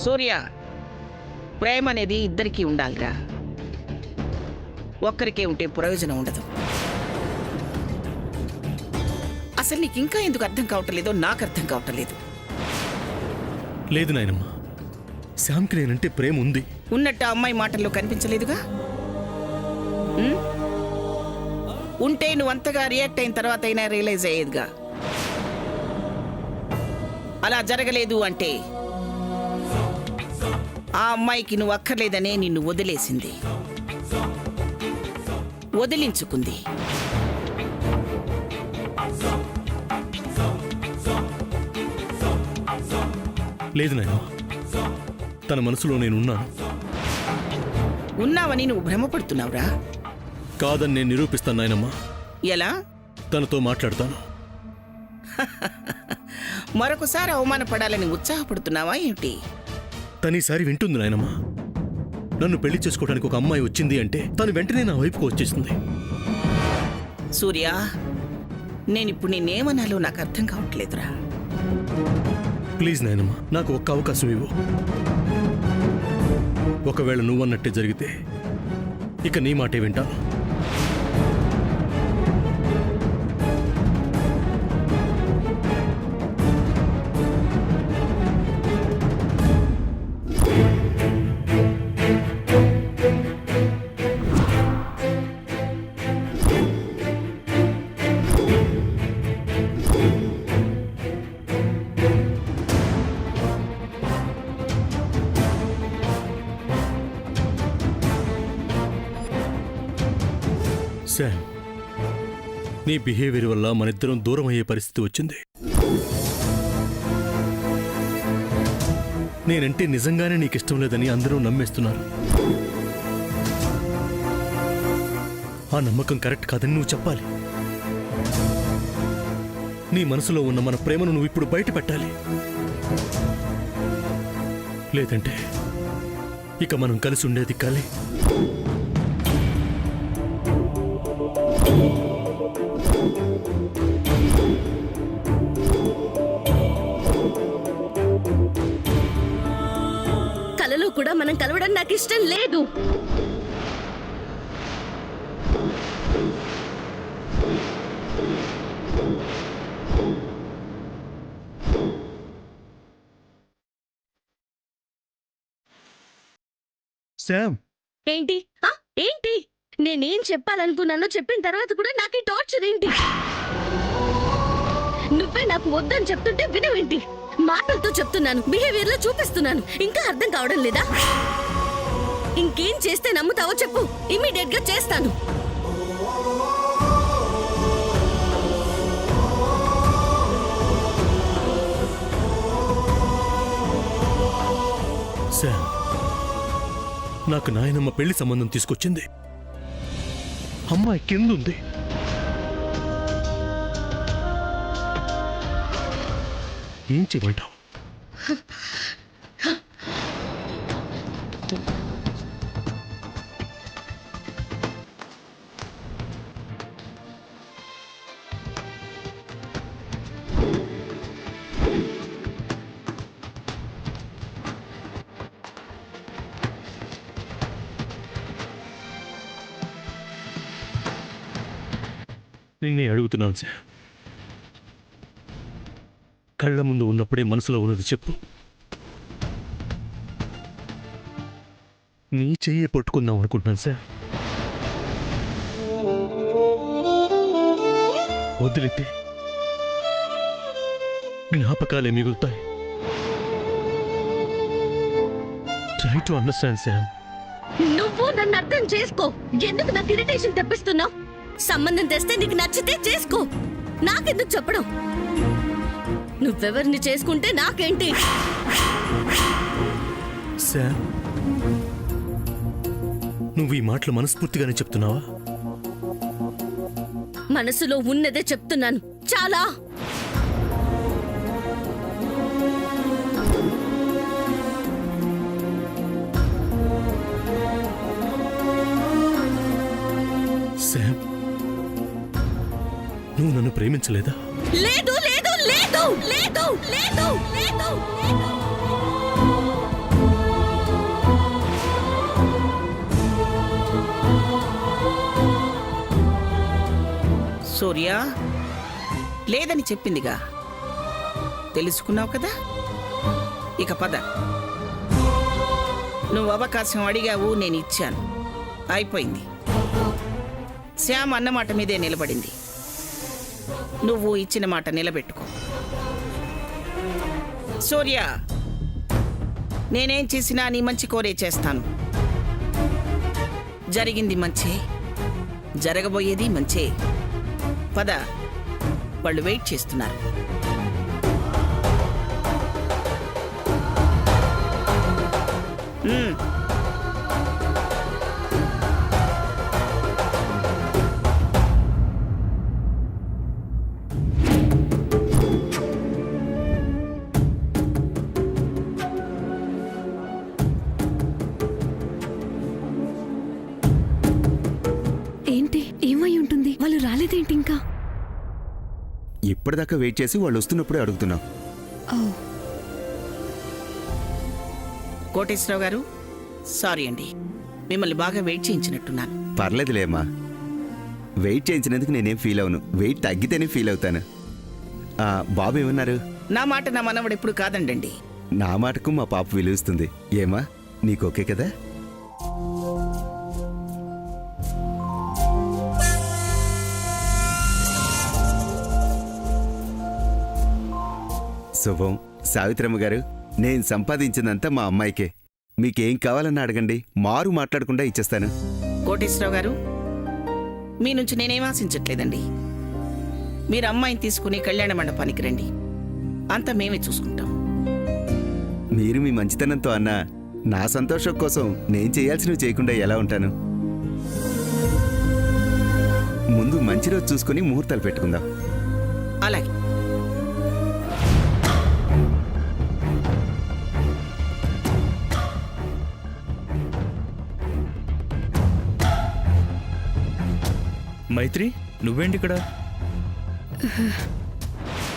సూర్య, ప్రేమ అనేది ఇద్దరికీ ఉండాలిరా. ఒక్కరికే ఉంటే ప్రయోజనం ఉండదు. అసలు నీకు ఇంకా ఎందుకు అర్థం కావట్లేదో నాకు అర్థం కావట్లేదు. లేదు నాయనమ్మా, శ్యామ్కి నేనంటే ప్రేమ ఉంది. ఉన్నట్టు అమ్మాయి మాటల్లో కనిపించలేదుగా. ఉంటే నువ్వు అంతగా రియాక్ట్ అయిన తర్వాత అయినా రియలైజ్ అయ్యేదిగా. అలా జరగలేదు అంటే ఆ అమ్మాయికి నువ్వు అక్కర్లేదనే నిన్ను వదిలేసింది, వదిలించుకుంది. లేదు నాయనమ్మా, తన మనసులో నేనున్నాను. ఉన్నావని నువ్వు భ్రమపడుతున్నావురా. కాదని నేను నిరూపిస్తాను నాయనమ్మా. ఎలా? తనతో మాట్లాడతాను. మరొకసారి అవమానపడాలని ఉత్సాహపడుతున్నావా ఏమిటి? తనీసారి వింటుంది నాయనమ్మా. నన్ను పెళ్లి చేసుకోవడానికి ఒక అమ్మాయి వచ్చింది అంటే తను వెంటనే నా వైపుకు వచ్చేస్తుంది. సూర్య, నేనిప్పుడు నేనేమనాలో నాకు అర్థం కావట్లేదురా. ప్లీజ్ నాయనమ్మా, నాకు ఒక్క అవకాశం ఇవ్వు. ఒకవేళ నువ్వన్నట్టే జరిగితే ఇక నీ మాటే వింటాను. శామ్, నీ బిహేవియర్ వల్ల మనిద్దరం దూరం అయ్యే పరిస్థితి వచ్చింది. నేనంటే నిజంగానే నీకిష్టం లేదని అందరూ నమ్మేస్తున్నారు. ఆ నమ్మకం కరెక్ట్ కాదని నువ్వు చెప్పాలి. నీ మనసులో ఉన్న మన ప్రేమను నువ్వు ఇప్పుడు బయట పెట్టాలి. లేదంటే ఇక మనం కలిసి ఉండేది కాలే. కలలో కూడా మనం కలవడం నాకు ఇష్టం లేదు. శామ్, ఏంటి ఏంటి నేనేం చెప్పాలనుకున్నానో చెప్పిన తర్వాత కూడా నాకు ఈ టార్చర్ ఏంటి? నువ్వే నాకు వద్దని చెప్తుంటే వినవేంటి? మాటలతో చెప్తున్నాను, బిహేవియర్ లో చూపిస్తున్నాను, ఇంకా అర్థం కావడం లేదా? ఇంకేం చేస్తే నమ్ముతావో చెప్పు, ఇమీడియట్ గా చేస్తాను. శామ్, నాకు నాయనమ్మ పెళ్లి సంబంధం తీసుకొచ్చింది. అమ్మాయి కిందుంది. ఏం చేయమంటావు? నిన్నే అడుగుతున్నాను సార్. కళ్ళ ముందు ఉన్నప్పుడే మనసులో ఉన్నది చెప్పు. నీ చెయ్యి పట్టుకుందాం అనుకుంటున్నాను సార్. వదిలితే జ్ఞాపకాలే మిగులుతాయి. Try to understand Sam. నువ్వు నన్ను అర్థం చేసుకో. ఎందుకు నాకు ఇరిటేషన్ తెప్పిస్తున్నావు? సంబంధం తెస్తే నీకు నచ్చితే చేసుకో, నాకెందుకు చెప్పడం? నువ్వెవరిని చేసుకుంటే నాకేంటి? శామ్, నువ్వు ఈ మాటలు మనస్ఫూర్తిగానే చెప్తున్నావా? మనసులో ఉన్నదే చెప్తున్నాను. చాలా. శామ్, నువ్వు నన్ను ప్రేమించలేదా? లేదు లేదు లేదు లేదు లేదు లేదు. సూర్య లేదని చెప్పిందిగా, తెలుసుకున్నావు కదా, ఇక పద. నువ్వు అవకాశం అడిగావు, నేను ఇచ్చాను, అయిపోయింది. శ్యామ్ అన్నమాట మీదే నిలబడింది. నువ్వు ఇచ్చిన మాట నిలబెట్టుకో. సూర్య, నేనేం చేసినా నీ మంచి కోరే చేస్తాను. జరిగింది మంచే, జరగబోయేది మంచే. పద, వాళ్ళు వెయిట్ చేస్తున్నారు. ఏంటి, ఏమై ఉంటుంది? వాళ్ళు రాలేదేంటి ఇంకా? ఇప్పటిదాకా వెయిట్ చేసి వాళ్ళు వస్తున్నప్పుడే అడుగుతున్నాం. ఓ, కోటేశ్వరరావు గారు, సారీ అండి, మిమ్మల్ని బాగా వెయిట్ చేయించినట్టున్నాను. పర్లేదులేమ్మా, వెయిట్ చేయించినందుకు నేనేం ఫీల్ అవును. వెయిట్ తగ్గితేనే ఫీల్ అవుతాను. బాబు ఏమన్నారు? నా మాట నా మనవడు ఎప్పుడు కాదండండి. నా మాటకు మా పాప విలువిస్తుంది. ఏమా, నీకు ఓకే కదా? శుభం. సావిత్రమ్మ గారు, నేను సంపాదించిందంతా మా అమ్మాయికే. మీకేం కావాలన్నా అడగండి, మారు మాట్లాడకుండా ఇచ్చేస్తాను. కోటేశ్వరరావు గారు, మీ నుంచి నేనేం ఆశించట్లేదండి. మీరు అమ్మాయిని తీసుకుని కళ్యాణ మండపానికి రండి, అంతా మేమే చూసుకుంటాం. మీరు మీ మంచితనంతో అన్నా నా సంతోషం కోసం నేను చేయాల్సినవి చేయకుండా ఎలా ఉంటాను? ముందు మంచి రోజు చూసుకుని ముహూర్తాలు పెట్టుకుందాం. అలాగే. మైత్రి, నువ్వేంటి ఇక్కడ?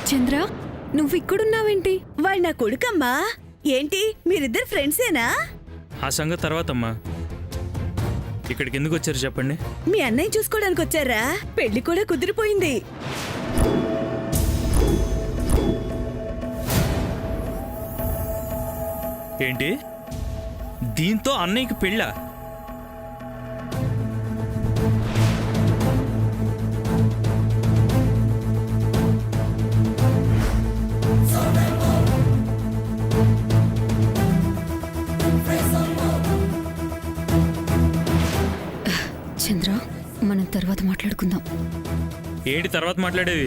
చంద్ర, నువ్వు ఇక్కడున్నావేంటి? వాడు నా కొడుకమ్మా. ఏంటి, మీరిద్దరు ఫ్రెండ్సేనా? ఆ సంగతి తర్వాతమ్మా, ఇక్కడికి ఎందుకు వచ్చారు చెప్పండి. మీ అన్నయ్య చూసుకోవడానికి వచ్చారా? పెళ్లి కూడా కుదిరిపోయింది. ఏంటి, దీంతో అన్నయ్యకి పెళ్ళా? చంద్ర, మనం తర్వాత మాట్లాడుకుందాం. ఏంటి తర్వాత మాట్లాడేది?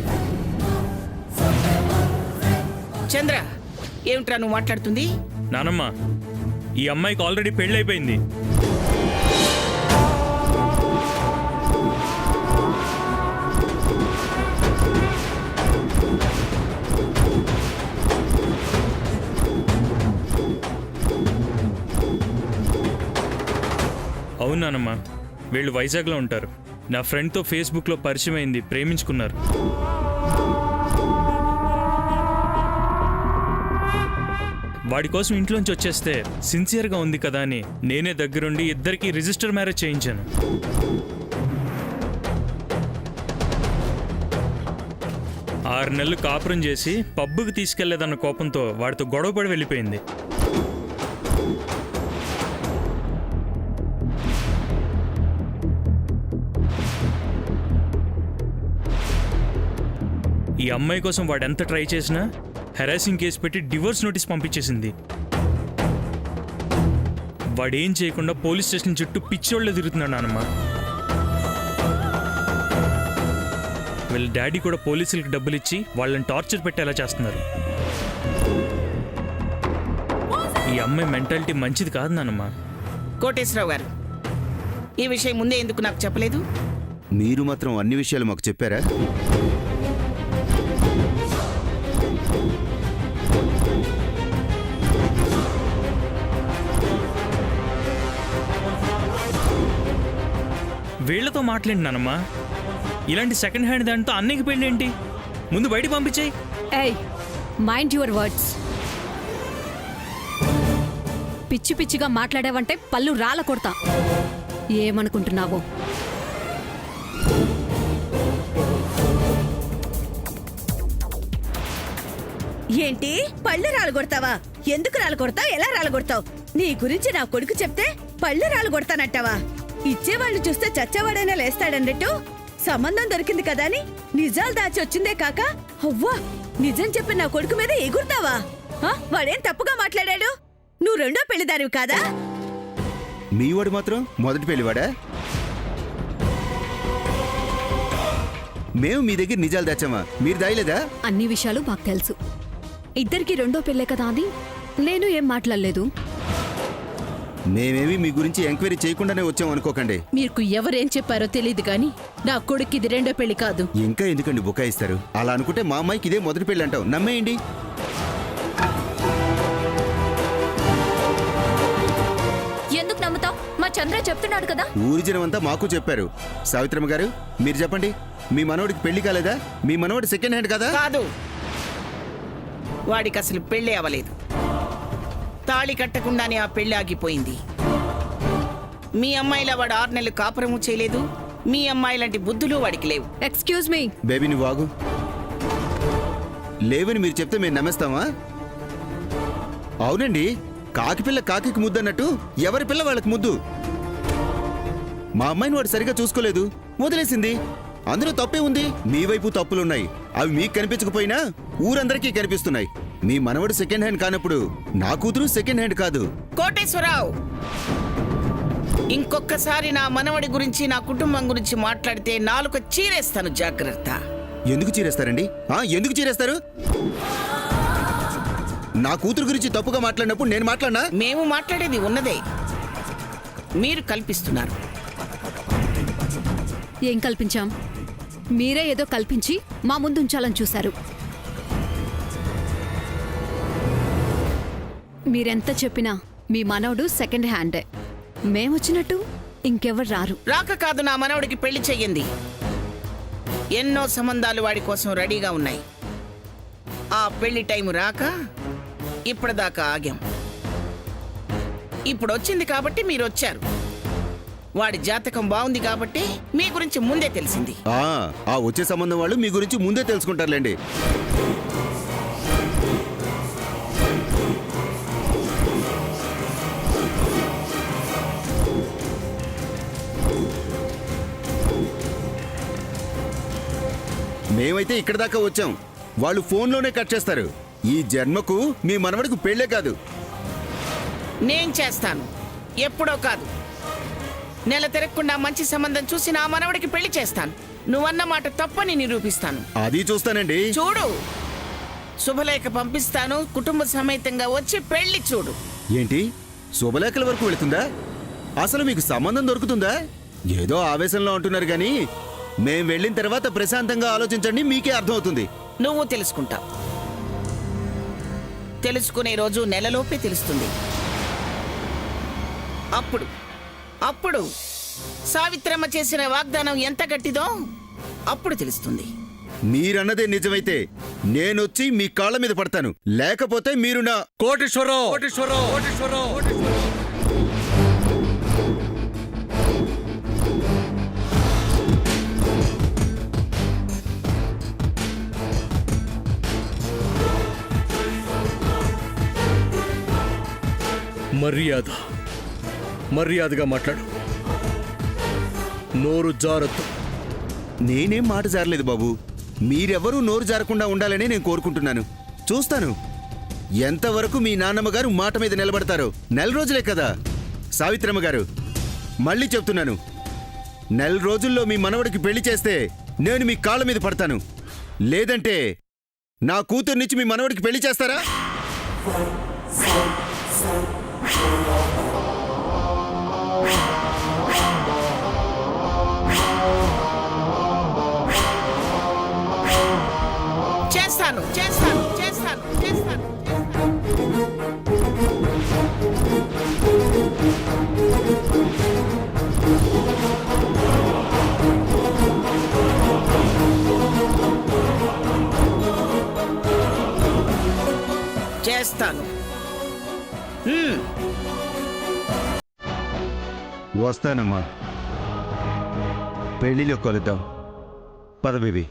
చంద్ర, ఏమిట్రా నువ్వు మాట్లాడుతుంది? నానమ్మ, ఈ అమ్మాయికి ఆల్రెడీ పెళ్ళైపోయింది. అవును నానమ్మ, వీళ్ళు వైజాగ్లో ఉంటారు. నా ఫ్రెండ్తో ఫేస్బుక్లో పరిచయం అయింది, ప్రేమించుకున్నారు. వాడి కోసం ఇంట్లోంచి వచ్చేస్తే సిన్సియర్గా ఉంది కదా అని నేనే దగ్గరుండి ఇద్దరికి రిజిస్టర్ మ్యారేజ్ చేయించాను. ఆరు నెలలు కాపురం చేసి పబ్బుకి తీసుకెళ్లేదన్న కోపంతో వాడితో గొడవపడి వెళ్ళిపోయింది. ఈ అమ్మాయి కోసం వాడు ఎంత ట్రై చేసినా హెరాసింగ్ కేసు పెట్టి డివోర్స్ నోటీస్ పంపించేసింది. వాడేం చేయకుండా పోలీస్ స్టేషన్ చుట్టూ పిచ్చోళ్ళే తిరుగుతున్నాడు నానమ్మ. వీళ్ళ డాడీ కూడా పోలీసులకు డబ్బులు ఇచ్చి వాళ్ళని టార్చర్ పెట్టేలా చేస్తున్నారు. ఈ అమ్మాయి మెంటాలిటీ మంచిది కాదు నానమ్మ. కోటేశ్వరరావు గారు, ఈ విషయం ముందే ఎందుకు నాకు చెప్పలేదు? మీరు మాత్రం అన్ని విషయాలు మాకు చెప్పారా? వీళ్లతో మాట్లాడి నానమ్మా, ఇలాంటి సెకండ్ హ్యాండ్ దాంతో అన్నయ్యకి పెళ్ళేంటి? ముందు బయటికి పంపించేయి. ఏయ్, మైండ్ యువర్ వర్డ్స్. పిచ్చి పిచ్చిగా మాట్లాడావంటే పళ్ళు రాల కొడతా. ఏమనుకుంటున్నావో? ఏంటి పళ్ళు రాలగొడతావా? ఎందుకు రాలగొడతావు? ఎలా రాలగొడతావు? నీ గురించి నా కొడుకు చెప్తే పళ్ళు రాలగొడతానంటావా? ఇచ్చేవాళ్ళు చూస్తే చచ్చేవాడైనా లేస్తాడన్నట్టు సంబంధం దొరికింది కదా అని నిజాలు దాచి వచ్చిందే కాక అవ్వా నిజం చెప్పి నా కొడుకు మీద ఎగురుతావా? వాడేం తప్పుగా మాట్లాడాడు? నువ్వు రెండో పెళ్లిదానివి కాదా? మీ వాడు మాత్రం మొదటి పెళ్లివాడా? మేము మీ దగ్గర నిజాలు దాచామా? మీరు దాయలేదా? అన్ని విషయాలు మాకు తెలుసు. ఇద్దరికి రెండో పెళ్ళే కదా అని నేను ఏం మాట్లాడలేదు. మేమేమి మీ గురించి ఎంక్వైరీ చేయకుండానే వచ్చాం అనుకోకండి. మీకు ఎవరేం చెప్పారో తెలియదు గాని నా కొడుకు ఇది రెండో పెళ్లి కాదు. ఇంకా ఎందుకండి బుకాయిస్తారు? అలా అనుకుంటే మా అమ్మాయికి ఇదే మొదటి పెళ్లి అంటావు. నమ్మేయండి. ఎందుకు నమ్ముతావు? మా చంద్ర చెప్తున్నాడు కదా. ఊరి జనమంతా మాకు చెప్పారు. సావిత్రమ్మ గారు మీరు చెప్పండి, మీ మనవడికి పెళ్లి కాలేదా? మీ మనవడి సెకండ్ హ్యాండ్ కదా? కాదు, వాడికి అసలు పెళ్ళే అవ్వలేదు. తాళి కట్టకుండానే ఆ పెళ్లి ఆగిపోయింది. మీ అమ్మాయిలా వాడు 6 నెలలు కాపురము చేయలేదు. మీ అమ్మాయి లాంటి బుద్ధులు వాడికి లేవు. Excuse me. బేబీ నువ్వు ఆగు. లేవని మీరు చెప్తే మేము నమ్మేస్తామా? అవునండి, కాకి పిల్ల కాకి ముద్దు అన్నట్టు ఎవరి పిల్ల వాళ్ళకి ముద్దు. మా అమ్మాయిని వాడు సరిగా చూసుకోలేదు, వదిలేసింది. అందులో తప్పే ఉంది. మీ వైపు తప్పులున్నాయి. అవి మీకు కనిపించకపోయినా ఊరందరికీ కనిపిస్తున్నాయి. మీ మనవడు సెకండ్ హ్యాండ్ కానప్పుడు నా కూతురు సెకండ్ హ్యాండ్ కాదు. కోటేశ్వరరావు, ఇంకొకసారి నా మనవడి గురించి నా కుటుంబం గురించి మాట్లాడితే నాలుక చీరేస్తాను, జాగ్రత్త. ఎందుకు చీరేస్తారండి? ఎందుకు చీరేస్తారు? నా కూతురు గురించి తప్పుగా మాట్లాడినప్పుడు నేను మాట్లాడినా? మేము మాట్లాడేది ఉన్నదే, మీరు కల్పిస్తున్నారు. ఏం కల్పించాం? మీరే ఏదో కల్పించి మా ముందు ఉంచాలని చూశారు. మీరెంత చెప్పినా మీ మనవడు సెకండ్ హ్యాండే. మేమొచ్చినట్టు ఇంకెవరు రారు. రాక కాదు, నా మనవడికి పెళ్లి చెయ్యింది. ఎన్నో సంబంధాలు వాడి కోసం రెడీగా ఉన్నాయి. ఆ పెళ్లి టైం రాక ఇప్పటిదాకా ఆగాం. ఇప్పుడు వచ్చింది కాబట్టి మీరు వచ్చారు. వాడి జాతకం బాగుంది కాబట్టి మీ గురించి ముందే తెలిసింది. ఆ వచ్చే సంబంధం వాళ్ళు మీ గురించి ముందే తెలుసుకుంటారులేండి. మేమైతే ఇక్కడ దాకా వచ్చాం, వాళ్ళు ఫోన్లోనే కట్ చేస్తారు. ఈ జన్మకు మీ మనవడికి పెళ్ళే కాదు. నేను చేస్తాను, ఎప్పుడో కాదు. నెల తిరగకుండా మంచి సంబంధం చూసి నా మనవడికి పెళ్లి చేస్తాను. నువ్వన్న మాట తప్పని నిరూపిస్తాను. అది చూస్తానండి. చూడు, శుభలేఖ పంపిస్తాను. కుటుంబ సమేతంగా వచ్చి పెళ్లి చూడు. ఏంటి, శుభలేఖల వరకు వెళుతుందా? అసలు మీకు సంబంధం దొరుకుతుందా? ఏదో ఆవేశంలో ఉంటున్నారు గాని మేం వెళ్ళిన తర్వాత ప్రశాంతంగా ఆలోచించండి, మీకే అర్థమవుతుంది. నువ్వు తెలుసుకుంటావు. తెలుసుకునే రోజు నెలలోపే తెలుస్తుంది. అప్పుడు సావిత్రమ్మ చేసిన వాగ్దానం ఎంత గట్టిదో అప్పుడు తెలుస్తుంది. మీరన్నదే నిజమైతే నేనొచ్చి మీ కాళ్ళ మీద పడతాను, లేకపోతే మీరు నా కోటేశ్వరరావు మర్యాదగా మాట్లాడు. నోరు జారొద్దు. నేనేం మాట జారలేదు బాబు. మీరెవరూ నోరు జారకుండా ఉండాలని నేను కోరుకుంటున్నాను. చూస్తాను ఎంతవరకు మీ నాన్నమ్మ గారు మాట మీద నిలబడతారో. 4 రోజులే కదా సావిత్రమ్మ గారు, మళ్ళీ చెప్తున్నాను, 4 రోజుల్లో మీ మనవడికి పెళ్లి చేస్తే నేను మీ కాళ్ళ మీద పడతాను. లేదంటే నా కూతుర్నిచ్చి మీ మనవడికి పెళ్లి చేస్తారా? చేస్తాను చేస్తాను చేస్తాను చేస్తాను. చేస్తాను. వస్తానమ్మా, పెళ్లిలో కలుద్దాం. పద బేబీ.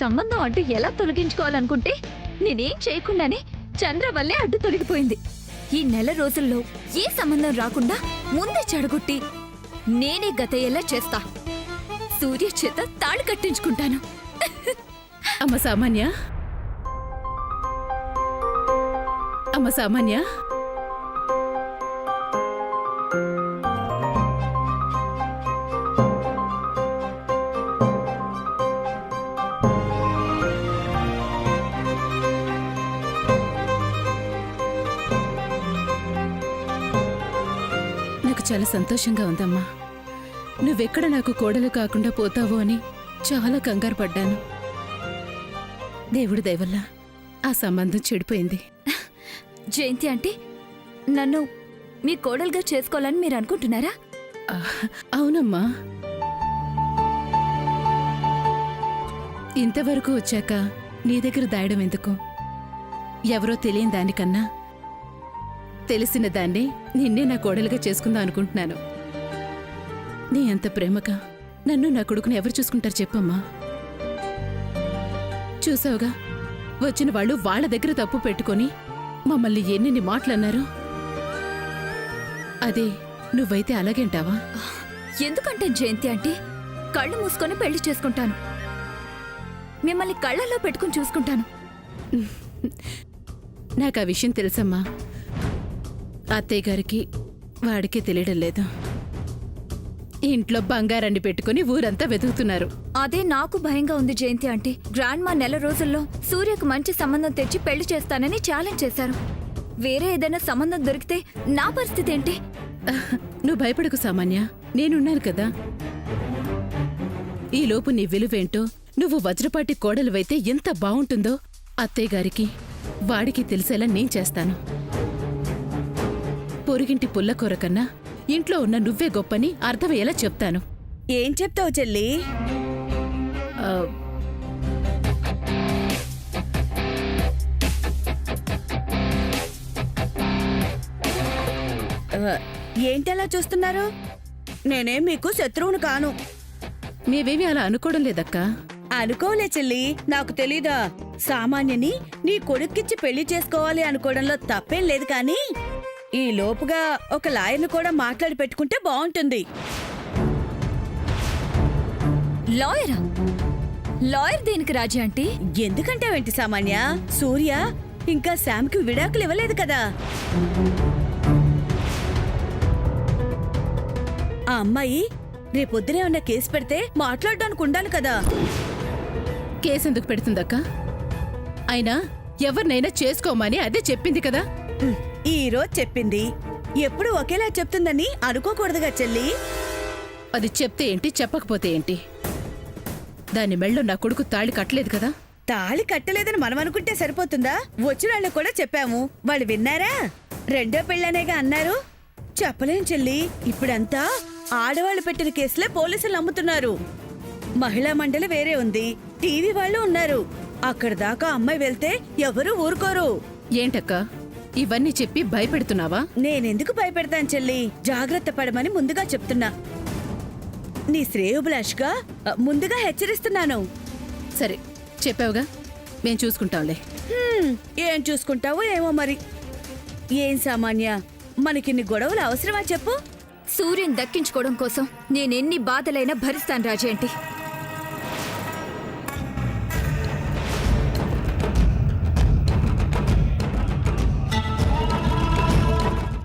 సంబంధం అడ్డు ఎలా తొలగించుకోవాలనుకుంటే నేనేం చేయకుండానే చంద్ర వల్లే అడ్డు తొలగిపోయింది. ఈ నెల రోజుల్లో ఏ సంబంధం రాకుండా ముందే చెడగొట్టి నేనే గతయ్యేలా చేస్తా. సూర్య చేత తాళి కట్టించుకుంటాను. అమ్మ సామాన్య, అమ్మ సామాన్య, నాకు చాలా సంతోషంగా ఉందమ్మా. నువ్వెక్కడ నాకు కోడలు కాకుండా పోతావో అని చాలా కంగారు పడ్డాను. దేవుడి దయవల్ల ఆ సంబంధం చెడిపోయింది. జయంతి అంటే నన్ను మీ కోడలుగా చేసుకోవాలని మీరు అనుకుంటున్నారా? అవునమ్మా. ఇంతవరకు వచ్చాక నీ దగ్గర దాయడం ఎందుకు? ఎవరో తెలియని దానికన్నా తెలిసిన దాన్ని నిన్నే నా కోడలుగా చేసుకుందాం అనుకుంటున్నాను. నీ అంత ప్రేమగా నన్ను నా కొడుకుని ఎవరు చూసుకుంటారు చెప్పమ్మా? చూసావుగా, వచ్చిన వాళ్ళు వాళ్ళ దగ్గర తప్పు పెట్టుకొని మమ్మల్ని ఎన్నెన్ని మాటలన్నారు. అదే నువ్వైతే అలాగేంటావా? ఎందుకంటే జయంతి అంటే కళ్ళు మూసుకొని పెళ్లి చేసుకుంటాను. మిమ్మల్ని కళ్ళల్లో పెట్టుకుని చూసుకుంటాను. నాకు ఆ విషయం తెలుసమ్మా. అత్తయ్య గారికి వాడికే తెలియడం లేదు. ఇంట్లో బంగారాన్ని పెట్టుకుని ఊరంతా వెతుకుతున్నారు. అదే నాకు భయంగా ఉంది జయంతి అంటే. గ్రాండ్ మా నెల రోజుల్లో సూర్యకు మంచి సంబంధం తెచ్చి పెళ్లి చేస్తానని ఛాలెంజ్ చేశారు. వేరే ఏదైనా సంబంధం దొరికితే నా పరిస్థితి ఏంటి? నువ్వు భయపడకు సామాన్య, నేనున్నాను కదా. ఈలోపు నీ విలువేంటో, నువ్వు వజ్రపాటి కోడలువైతే ఎంత బావుంటుందో అత్తయ్య గారికి వాడికి తెలిసేలా నేను చేస్తాను. పొరుగింటి పుల్లకూర కన్నా ఇంట్లో ఉన్న నువ్వే గొప్పని అర్థమయ్యేలా చెప్తాను. ఏం చెప్తావు చెల్లి? ఆ, ఏంటలా చూస్తున్నారు? నేనేం మీకు శత్రువును కాను. మేవేమీ అలా అనుకోవడం లేదక్కా. అనుకోలే చెల్లి, నాకు తెలీదా? సామాన్యని నీ కొడుక్కిచ్చి పెళ్లి చేసుకోవాలి అనుకోవడంలో తప్పేం లేదు, కానీ ఈ లోపుగా ఒక లాయర్ను కూడా మాట్లాడి పెట్టుకుంటే బాగుంటుంది. లాయరా? లాయర్ దేనికి రాజీ అంటే? ఎందుకంటావేంటి సామాన్య? సూర్య ఇంకా శామ్కి విడాకులు ఇవ్వలేదు కదా. ఆ అమ్మాయి రేపొద్దునే ఉన్న కేసు పెడితే మాట్లాడడానికి ఉండాలి కదా. కేసెందుకు పెడుతుందక్క? అయినా ఎవరినైనా చేసుకోమని అదే చెప్పింది కదా. ఈ రోజు చెప్పింది, ఎప్పుడు ఒకేలా చెప్తుందని అనుకోకూడదుగా చెల్లి. అది చెప్తే ఏంటి, చెప్పకపోతే ఏంటి? దాని మెళ్ళో నా కొడుకు తాళి కట్టలేదు కదా. తాళి కట్టలేదని మనం అనుకుంటే సరిపోతుందా? వచ్చిన వాళ్ళకు కూడా చెప్పాము, వాళ్ళు విన్నారా? రెండో పెళ్ళనేగా అన్నారు. చెప్పలేం చెల్లి, ఇప్పుడంతా ఆడవాళ్ళు పెట్టిన కేసులే పోలీసులు నమ్ముతున్నారు. మహిళా మండలి వేరే ఉంది, టీవీ వాళ్ళు ఉన్నారు. అక్కడ దాకా అమ్మాయి వెళ్తే ఎవరూ ఊరుకోరు. ఏంటక్క ఇవన్నీ చెప్పి భయపెడుతున్నావా? నేనెందుకు భయపెడతాను చెల్లి, జాగ్రత్త పడమని ముందుగా చెప్తున్నా. నీ శ్రేయోభిలాష్గా ముందుగా హెచ్చరిస్తున్నాను. సరే చెప్పావుగా, మేం చూసుకుంటాంలే. ఏం చూసుకుంటావో ఏమో మరి. ఏం సామాన్య, మనకిన్ని గొడవలు అవసరమా చెప్పు? సూర్యుని దక్కించుకోవడం కోసం నేనెన్ని బాధలైనా భరిస్తాను రాజేంటి.